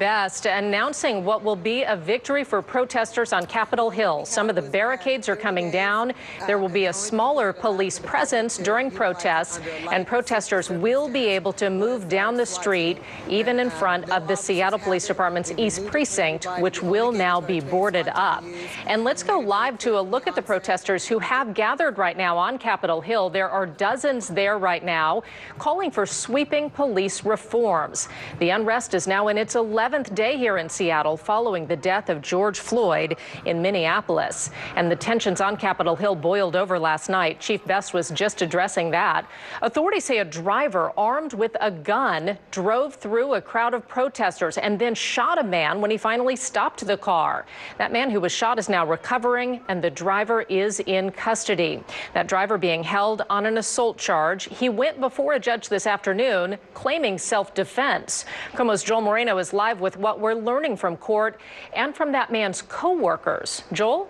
best, announcing what will be a victory for protesters on Capitol Hill. Some of the barricades are coming down. There will be a smaller police presence during protests, and protesters will be able to move down the street, even in front of the Seattle Police Department's East Precinct, which will now be boarded up. And let's go live to a look at the protesters who have gathered right now on Capitol Hill. There are dozens there right now, calling for sweeping police reforms. The unrest is now in its 11th day here in Seattle following the death of George Floyd in Minneapolis. And the tensions on Capitol Hill boiled over last night. Chief Best was just addressing that. Authorities say a driver armed with a gun drove through a crowd of protesters and then shot a man when he finally stopped the car. That man who was shot is now recovering, and the driver is in custody. That driver being held on an assault charge. He went before a judge this afternoon claiming self-defense. KOMO's Joel Moreno is live with what we're learning from court and from that man's co-workers. Joel?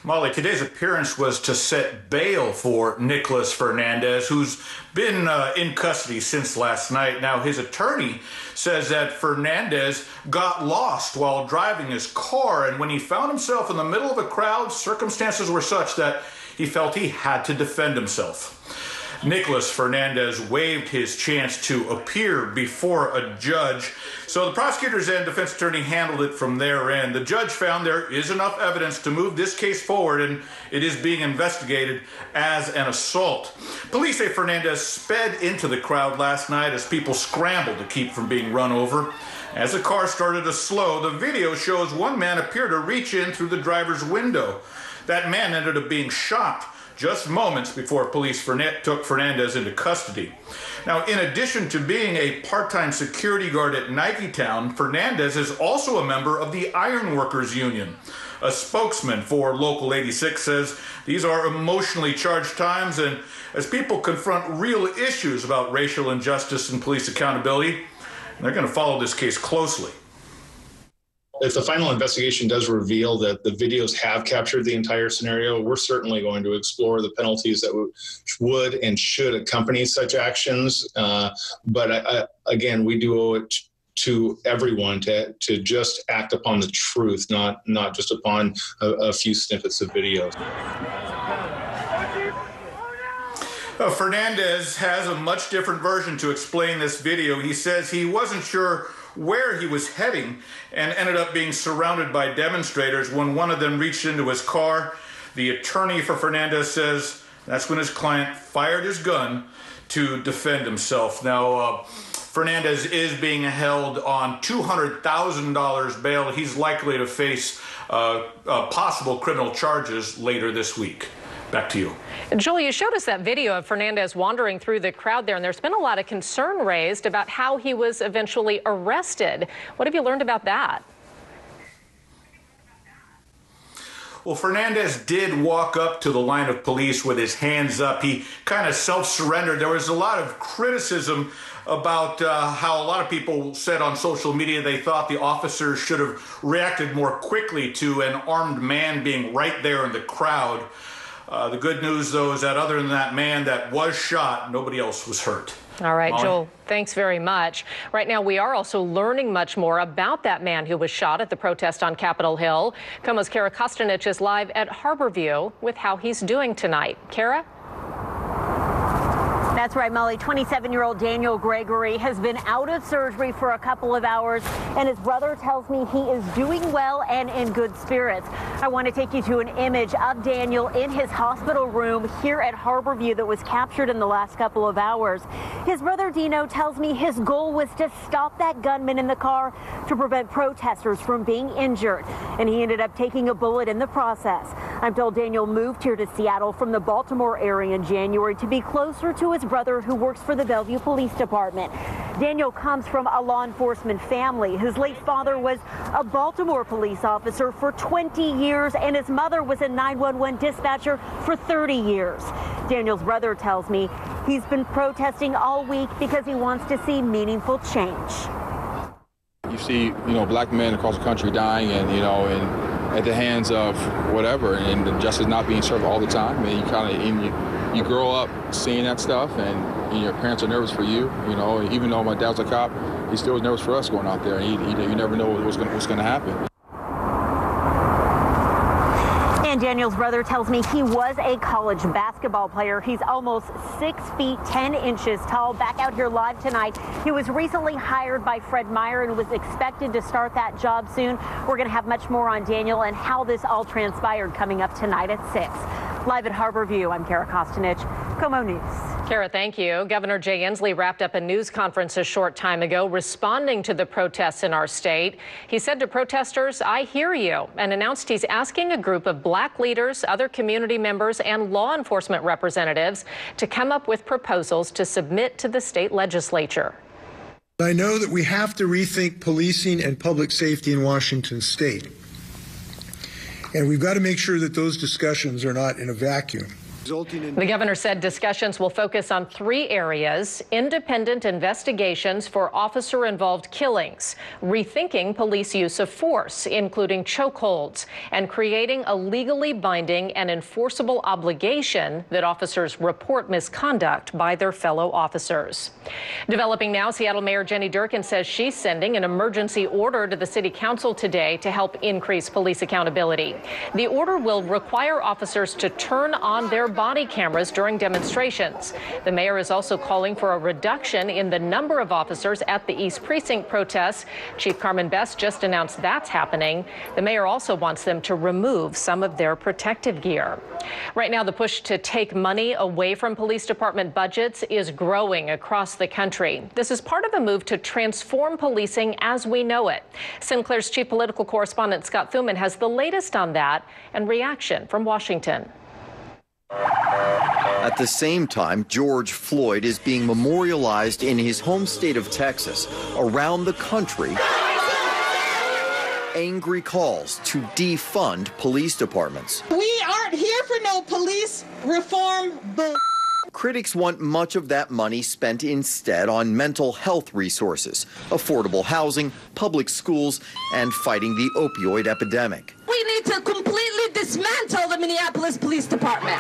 Molly, today's appearance was to set bail for Nicholas Fernandez, who's been in custody since last night. Now, his attorney says that Fernandez got lost while driving his car, and when he found himself in the middle of a crowd, circumstances were such that he felt he had to defend himself. Nicholas Fernandez waived his chance to appear before a judge, so the prosecutors and defense attorney handled it from their end. The judge found there is enough evidence to move this case forward, and it is being investigated as an assault. Police say Fernandez sped into the crowd last night as people scrambled to keep from being run over. As the car started to slow, the video shows one man appear to reach in through the driver's window. That man ended up being shot just moments before police took Fernandez into custody. Now, in addition to being a part-time security guard at Niketown, Fernandez is also a member of the Ironworkers Union. A spokesman for Local 86 says these are emotionally charged times, and as people confront real issues about racial injustice and police accountability, they're going to follow this case closely. If the final investigation does reveal that the videos have captured the entire scenario, we're certainly going to explore the penalties that would and should accompany such actions. But again, we do owe it to everyone to just act upon the truth, not just upon a few snippets of videos. Fernandez has a much different version to explain this video. He says he wasn't sure where he was heading and ended up being surrounded by demonstrators when one of them reached into his car. The attorney for Fernandez says that's when his client fired his gun to defend himself. Now, Fernandez is being held on $200,000 bail. He's likely to face possible criminal charges later this week. Back to you. Joel, you showed us that video of Fernandez wandering through the crowd there, and there's been a lot of concern raised about how he was eventually arrested. What have you learned about that? Well, Fernandez did walk up to the line of police with his hands up. He kind of self-surrendered. There was a lot of criticism about how a lot of people said on social media they thought the officers should have reacted more quickly to an armed man being right there in the crowd. The good news, though, is that other than that man that was shot, nobody else was hurt. All right, Molly? Joel, thanks very much. Right now, we are also learning much more about that man who was shot at the protest on Capitol Hill. KOMO's Kara Kostanich is live at Harborview with how he's doing tonight. Kara? That's right, Molly. 27-year-old Daniel Gregory has been out of surgery for a couple of hours, and his brother tells me he is doing well and in good spirits. I want to take you to an image of Daniel in his hospital room here at Harborview that was captured in the last couple of hours. His brother DINO tells me his goal was to stop that gunman in the car to prevent protesters from being injured, and he ended up taking a bullet in the process. I'm told Daniel moved here to Seattle from the Baltimore area in January to be closer to his brother, who works for the Bellevue Police Department. Daniel comes from a law enforcement family. His late father was a Baltimore police officer for 20 years, and his mother was a 911 dispatcher for 30 years. Daniel's brother tells me he's been protesting all week because he wants to see meaningful change. You see, black men across the country dying, and at the hands of whatever, and justice not being served all the time, and you kind of you grow up seeing that stuff, and your parents are nervous for you. You know, even though my dad was a cop, he still was nervous for us going out there. You never know what's going to happen. And Daniel's brother tells me he was a college basketball player. He's almost 6 feet 10 inches tall. Back out here live tonight. He was recently hired by Fred Meyer and was expected to start that job soon. We're going to have much more on Daniel and how this all transpired coming up tonight at 6. Live at Harborview, I'm Kara Kostanich, Como News. Kara, thank you. Governor Jay Inslee wrapped up a news conference a short time ago responding to the protests in our state. He said to protesters, "I hear you," and announced he's asking a group of black leaders, other community members, and law enforcement representatives to come up with proposals to submit to the state legislature. I know that we have to rethink policing and public safety in Washington state. And we've got to make sure that those discussions are not in a vacuum. The governor said discussions will focus on 3 areas: independent investigations for officer-involved killings, rethinking police use of force, including chokeholds, and creating a legally binding and enforceable obligation that officers report misconduct by their fellow officers. Developing now, Seattle Mayor Jenny Durkan says she's sending an emergency order to the city council today to help increase police accountability. The order will require officers to turn on their body cameras during demonstrations. The mayor is also calling for a reduction in the number of officers at the East Precinct protests. Chief Carmen Best just announced that's happening. The mayor also wants them to remove some of their protective gear. Right now, the push to take money away from police department budgets is growing across the country. This is part of a move to transform policing as we know it. Sinclair's chief political correspondent Scott Thuman has the latest on that and reaction from Washington. At the same time, George Floyd is being memorialized in his home state of Texas. Around the country, angry calls to defund police departments. We aren't here for no police reform. Critics want much of that money spent instead on mental health resources, affordable housing, public schools, and fighting the opioid epidemic. We need to completely dismantle the Minneapolis Police Department.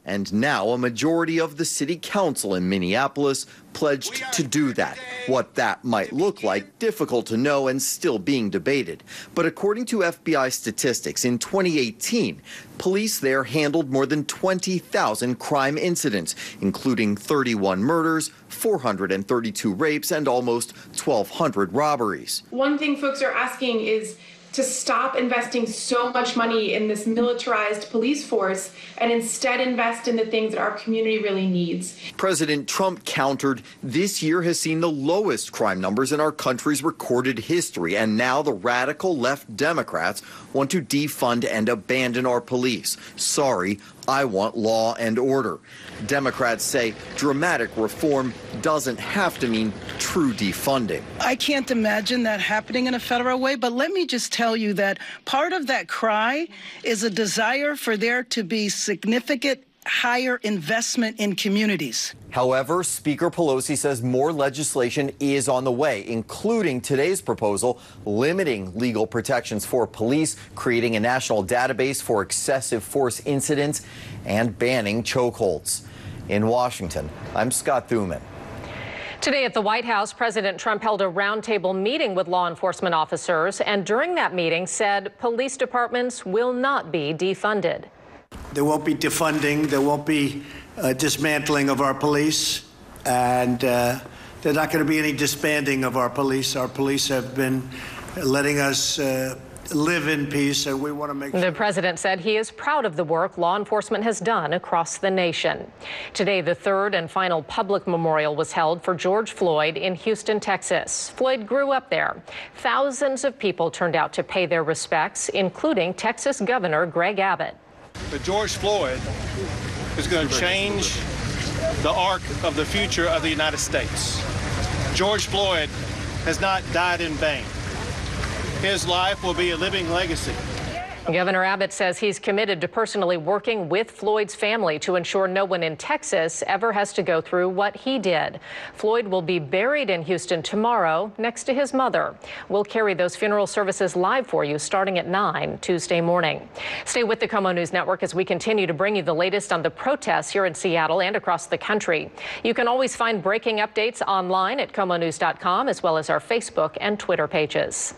And now a majority of the city council in Minneapolis pledged to do that. What that might look like, difficult to know and still being debated. But according to FBI statistics, in 2018, police there handled more than 20,000 crime incidents, including 31 murders, 432 rapes, and almost 1,200 robberies. One thing folks are asking is to stop investing so much money in this militarized police force and instead invest in the things that our community really needs. President Trump countered, this year has seen the lowest crime numbers in our country's recorded history, and now the radical left Democrats want to defund and abandon our police. Sorry, I want law and order. Democrats say dramatic reform doesn't have to mean true defunding. I can't imagine that happening in a federal way, but let me just tell you that part of that cry is a desire for there to be significant higher investment in communities. However, Speaker Pelosi says more legislation is on the way, including today's proposal limiting legal protections for police, creating a national database for excessive force incidents, and banning chokeholds. In Washington, I'm Scott Thuman. Today at the White House, President Trump held a roundtable meeting with law enforcement officers, and during that meeting said police departments will not be defunded. There won't be defunding, there won't be dismantling of our police, and there's not going to be any disbanding of our police. Our police have been letting us live in peace, and we want to make sure. The president said he is proud of the work law enforcement has done across the nation. Today, the third and final public memorial was held for George Floyd in Houston, Texas. Floyd grew up there. Thousands of people turned out to pay their respects, including Texas Governor Greg Abbott. But George Floyd is going to change the arc of the future of the United States. George Floyd has not died in vain. His life will be a living legacy Governor Abbott says he's committed to personally working with Floyd's family to ensure no one in Texas ever has to go through what he did. Floyd will be buried in Houston tomorrow next to his mother. We'll carry those funeral services live for you starting at 9 Tuesday morning. Stay with the KOMO News Network as we continue to bring you the latest on the protests here in Seattle and across the country. You can always find breaking updates online at KOMOnews.com as well as our Facebook and Twitter pages.